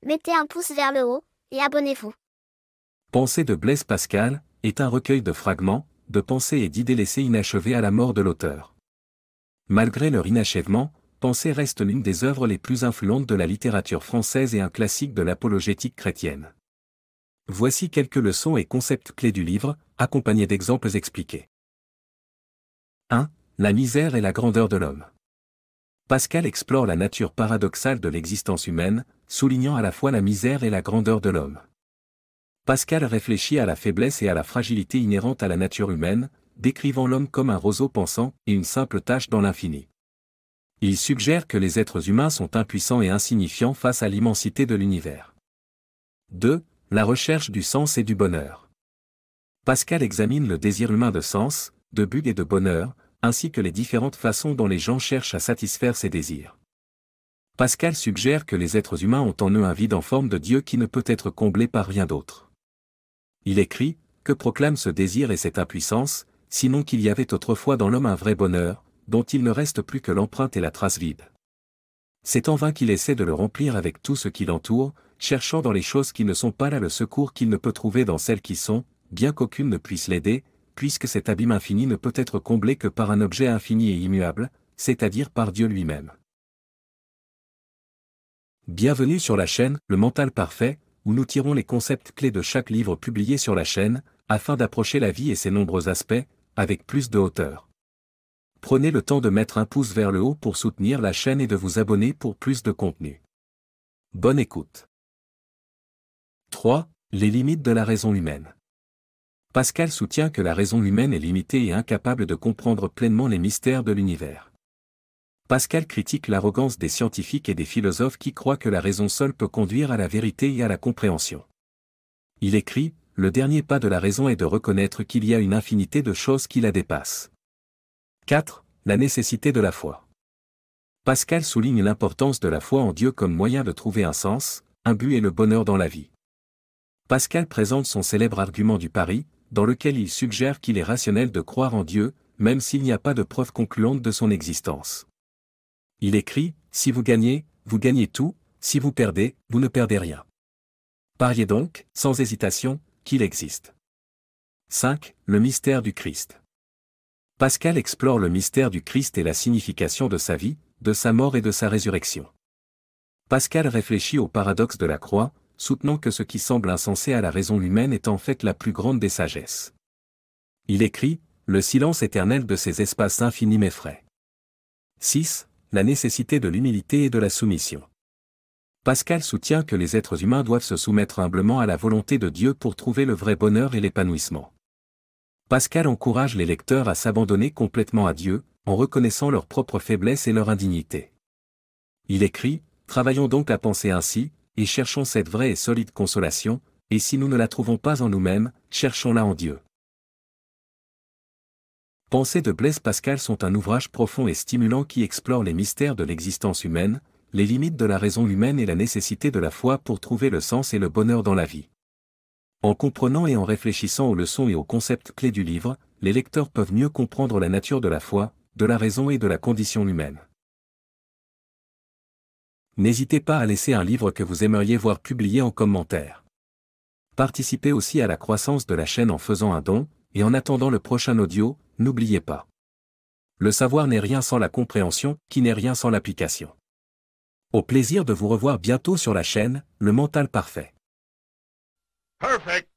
Mettez un pouce vers le haut, et abonnez-vous. Pensées de Blaise Pascal est un recueil de fragments, de pensées et d'idées laissées inachevées à la mort de l'auteur. Malgré leur inachèvement, Pensées reste l'une des œuvres les plus influentes de la littérature française et un classique de l'apologétique chrétienne. Voici quelques leçons et concepts clés du livre, accompagnés d'exemples expliqués. 1. La misère et la grandeur de l'homme. Pascal explore la nature paradoxale de l'existence humaine, soulignant à la fois la misère et la grandeur de l'homme. Pascal réfléchit à la faiblesse et à la fragilité inhérente à la nature humaine, décrivant l'homme comme un roseau pensant et une simple tache dans l'infini. Il suggère que les êtres humains sont impuissants et insignifiants face à l'immensité de l'univers. 2. La recherche du sens et du bonheur. Pascal examine le désir humain de sens, de but et de bonheur, ainsi que les différentes façons dont les gens cherchent à satisfaire ces désirs. Pascal suggère que les êtres humains ont en eux un vide en forme de Dieu qui ne peut être comblé par rien d'autre. Il écrit, que proclame ce désir et cette impuissance, sinon qu'il y avait autrefois dans l'homme un vrai bonheur, dont il ne reste plus que l'empreinte et la trace vide. C'est en vain qu'il essaie de le remplir avec tout ce qui l'entoure, cherchant dans les choses qui ne sont pas là le secours qu'il ne peut trouver dans celles qui sont, bien qu'aucune ne puisse l'aider, puisque cet abîme infini ne peut être comblé que par un objet infini et immuable, c'est-à-dire par Dieu lui-même. Bienvenue sur la chaîne Le Mental Parfait, où nous tirons les concepts clés de chaque livre publié sur la chaîne, afin d'approcher la vie et ses nombreux aspects, avec plus de hauteur. Prenez le temps de mettre un pouce vers le haut pour soutenir la chaîne et de vous abonner pour plus de contenu. Bonne écoute. 3. Les limites de la raison humaine. Pascal soutient que la raison humaine est limitée et incapable de comprendre pleinement les mystères de l'univers. Pascal critique l'arrogance des scientifiques et des philosophes qui croient que la raison seule peut conduire à la vérité et à la compréhension. Il écrit, « Le dernier pas de la raison est de reconnaître qu'il y a une infinité de choses qui la dépassent. » 4. La nécessité de la foi. Pascal souligne l'importance de la foi en Dieu comme moyen de trouver un sens, un but et le bonheur dans la vie. Pascal présente son célèbre argument du pari, dans lequel il suggère qu'il est rationnel de croire en Dieu, même s'il n'y a pas de preuve concluante de son existence. Il écrit, « Si vous gagnez tout, si vous perdez, vous ne perdez rien. Pariez donc, sans hésitation, qu'il existe. » 5. Le mystère du Christ. Pascal explore le mystère du Christ et la signification de sa vie, de sa mort et de sa résurrection. Pascal réfléchit au paradoxe de la croix, soutenant que ce qui semble insensé à la raison humaine est en fait la plus grande des sagesses. Il écrit, « Le silence éternel de ces espaces infinis m'effraie. » 6. La nécessité de l'humilité et de la soumission. Pascal soutient que les êtres humains doivent se soumettre humblement à la volonté de Dieu pour trouver le vrai bonheur et l'épanouissement. Pascal encourage les lecteurs à s'abandonner complètement à Dieu, en reconnaissant leur propre faiblesse et leur indignité. Il écrit, « Travaillons donc à penser ainsi, et cherchons cette vraie et solide consolation, et si nous ne la trouvons pas en nous-mêmes, cherchons-la en Dieu. » Pensées de Blaise Pascal sont un ouvrage profond et stimulant qui explore les mystères de l'existence humaine, les limites de la raison humaine et la nécessité de la foi pour trouver le sens et le bonheur dans la vie. En comprenant et en réfléchissant aux leçons et aux concepts clés du livre, les lecteurs peuvent mieux comprendre la nature de la foi, de la raison et de la condition humaine. N'hésitez pas à laisser un livre que vous aimeriez voir publié en commentaire. Participez aussi à la croissance de la chaîne en faisant un don, et en attendant le prochain audio, n'oubliez pas. Le savoir n'est rien sans la compréhension, qui n'est rien sans l'application. Au plaisir de vous revoir bientôt sur la chaîne, Le Mental Parfait. Perfect.